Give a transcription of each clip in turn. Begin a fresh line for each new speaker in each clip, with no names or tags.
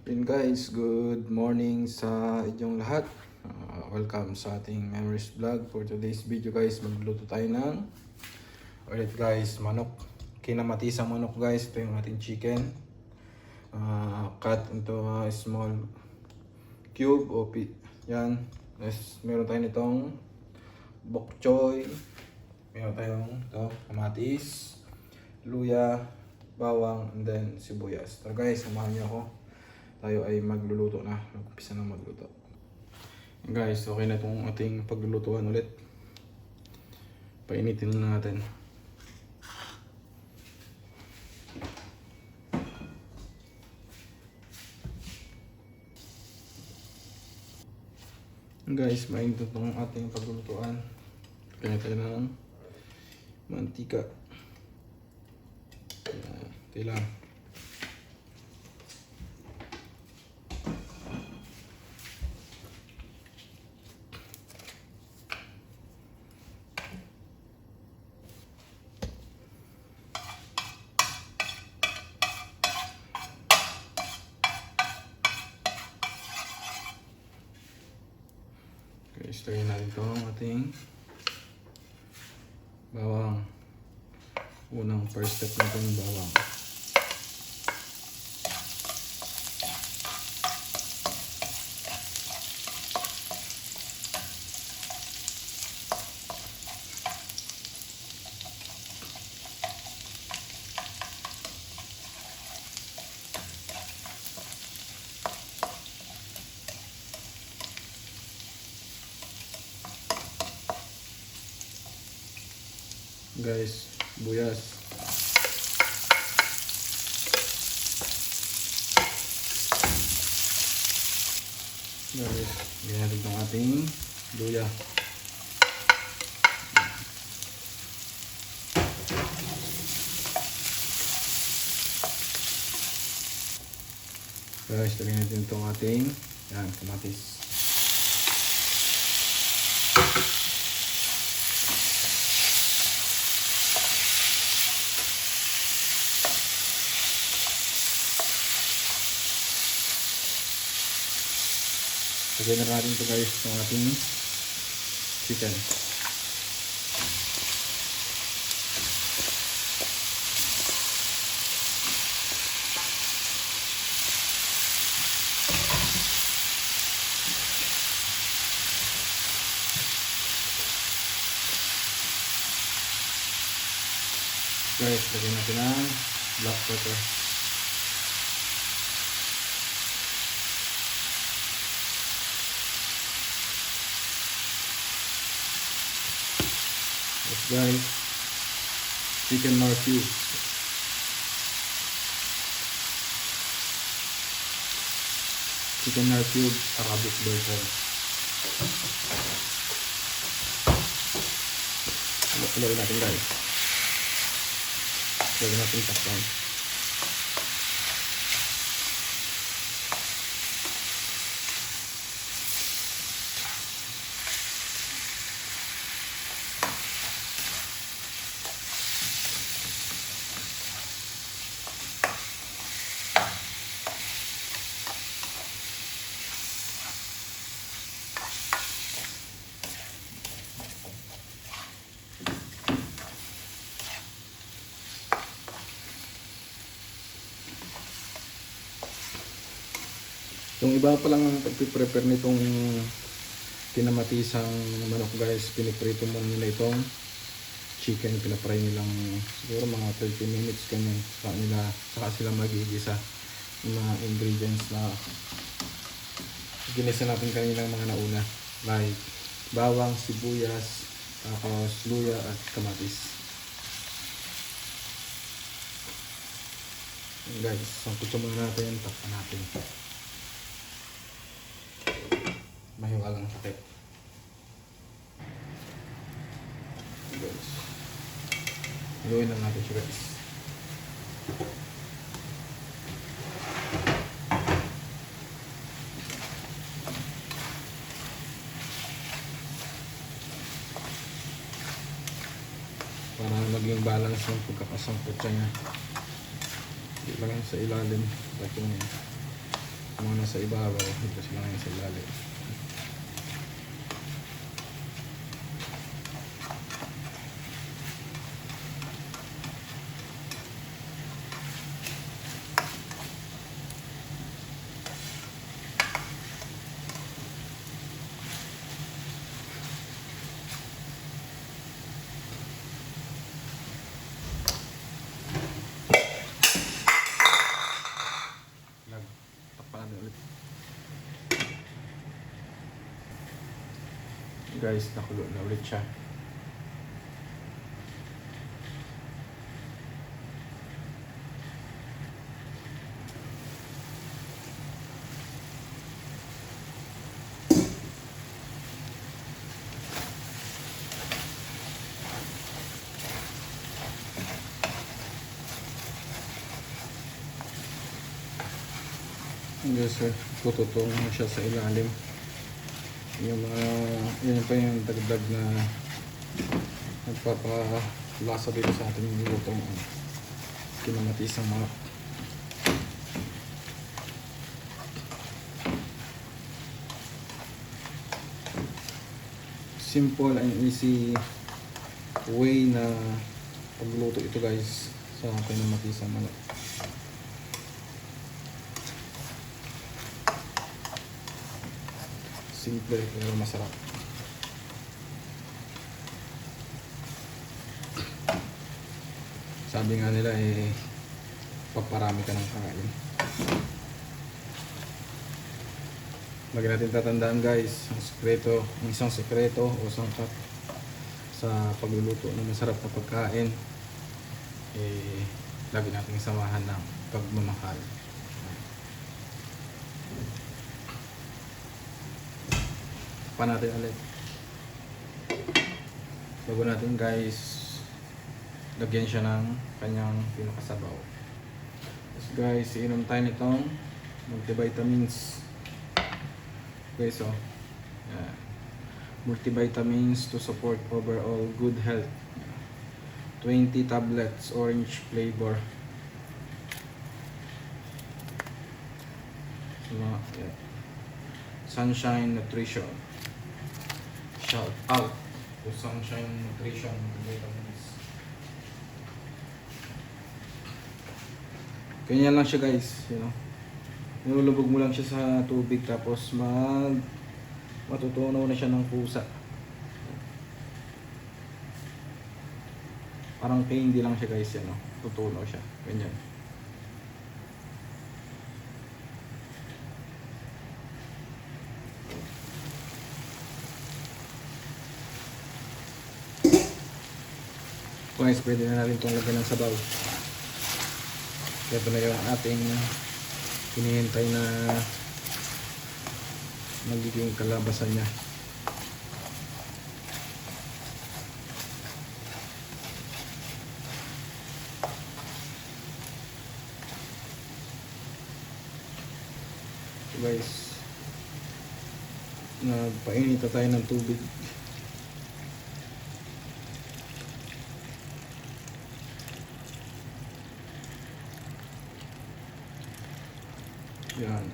Yun guys, good morning sa inyong lahat. Welcome sa ating Memories Vlog. For today's video guys, magluluto tayo ng ulit guys, manok. Kinamatisang manok guys. Ito yung ating chicken. Cut into a small cube o yan. Meron tayo nitong bok choy. Meron tayong ito, kamatis, luya, bawang, and then sibuyas. So guys, samahan niyo ako. Tayo ay magluluto na. Mag-umpisa na magluto. Guys, okay na itong ating paglulutuan ulit. Painitin na natin. Guys, mainit itong ating paglulutuan. Kaya tayo ng mantika. Ito lang. Istoryin natin ito ang ating bawang. Unang first step natin yung bawang. Guys, buyas. Guys, ganyan natin itong ating luya. Guys, lagyan natin itong ating kamatis. Lagyan na natin ito guys ng ating chicken. Guys, lagyan natin ng black pepper. Guys, chicken nor cube. Chicken nor cube, Arabic version. Haluin natin guys. Lagyan natin takpan. Yung iba pa lang pag-prepare nitong kinamatisang manok guys, piniprito mo nila itong chicken, pinapry nilang siguro mga 30 minutes ganyan. Saka sila magigisa yung mga ingredients na ginisa natin kanilang mga nauna, like bawang, sibuyas, tapos luya at kamatis. Guys, sangkutsa muna natin, takpan natin. Mahiwagang sakit. Guys, gawin lang natin siya guys. Para maging balance yung pagkakasangkutsa niya. Hindi lang sa ilalim. Ito niya. Mga nasa ibabaw, dito sila ngayon sa ilalim. Takpan natin ulit. Guys, nakulo na ulit siya. Yes sir, tututong siya sa ilalim. Yung mga, yun pa yung dagdag na nagpapalasa dito sa ating nilutong kinamatisang manok. Simple and easy way na pagluto ito guys sa kinamatisang manok. Simple pero masarap. Sabi nga nila paparami ka ng kain. Lagi natin tatandaan guys, ang isang sekreto o sangkap sa pagluluto ng masarap na pagkain lagi natin samahan ng pagmamahal. Pa natin ulit. Bago natin guys lagyan siya ng kanyang pinakasabaw. Tapos guys, iinom tayo nitong multivitamins. Guys, yeah. Multivitamins to support overall good health. 20 tablets, orange flavor. So, yeah. Sunshine Nutrition. Shout out to Sunshine Nutrition Vitamins. Ganyan lang siya guys, you know. Nilulubog mo lang siya sa tubig tapos matutunaw na siya ng kusa. Parang candy lang siya guys, you know. Tutunaw siya, ganyan. Guys, pwede na natin itong lagyan ng sabaw. Ito na yung ating hinihintay na magiging kalabasan niya. So guys, nagpainit na tayo ng tubig. Yan.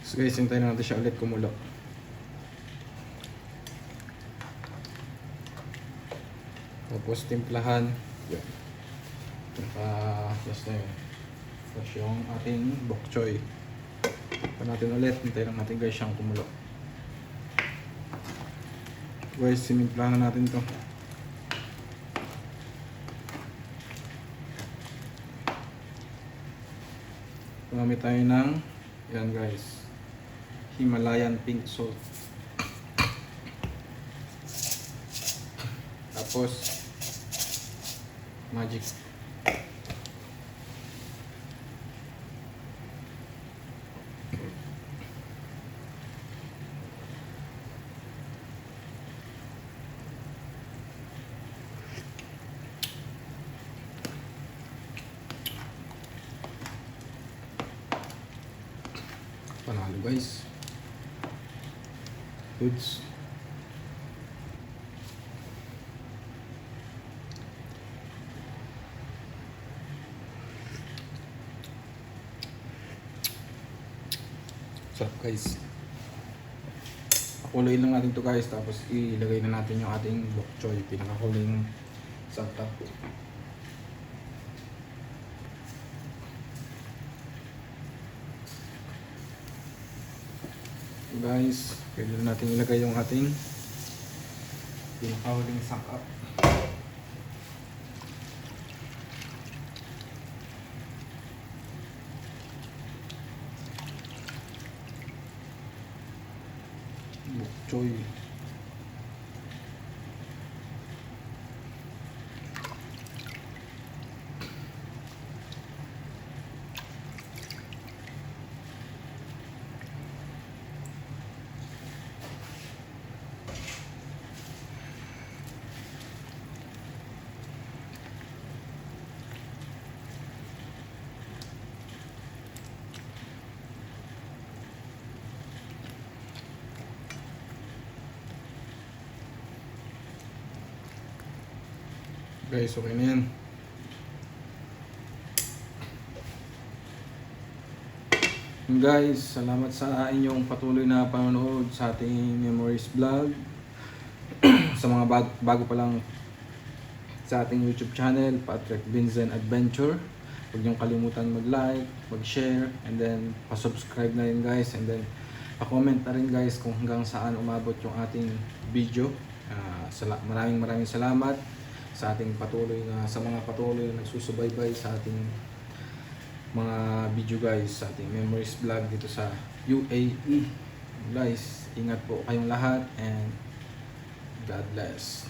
So guys, hintayin natin siya ulit kumulo. Tapos timplahan. Yan. Plus na yun. Tapos yung ating bok choy. Pa natin ulit. Hintayin lang natin guys siyang kumulo. Guys, sinimplahan na natin to. Gumamit tayo ng yan guys, Himalayan pink salt. Tapos magic. Panalo guys. Goods. Sarap guys. Pakuloyin lang natin to guys, tapos ilagay na natin yung ating bok choy, pinakahuling santap. Guys, pwede na natin ilagay yung ating pinakahuling sangkap. Bok choy. Guys, okay na yan. Guys, salamat sa inyong patuloy na panonood sa ating Memories Vlog. Sa mga bago pa lang sa ating YouTube channel, Patrick Vincent Adventure, huwag niyong kalimutan mag-like, mag-share, and then pa-subscribe na rin guys, and then pa-comment na rin guys kung hanggang saan umabot yung ating video. Maraming salamat sa ating sa mga patuloy na nagsusubaybay sa ating mga video guys, sa ating Memories Vlog dito sa UAE. Guys, ingat po kayong lahat and God bless.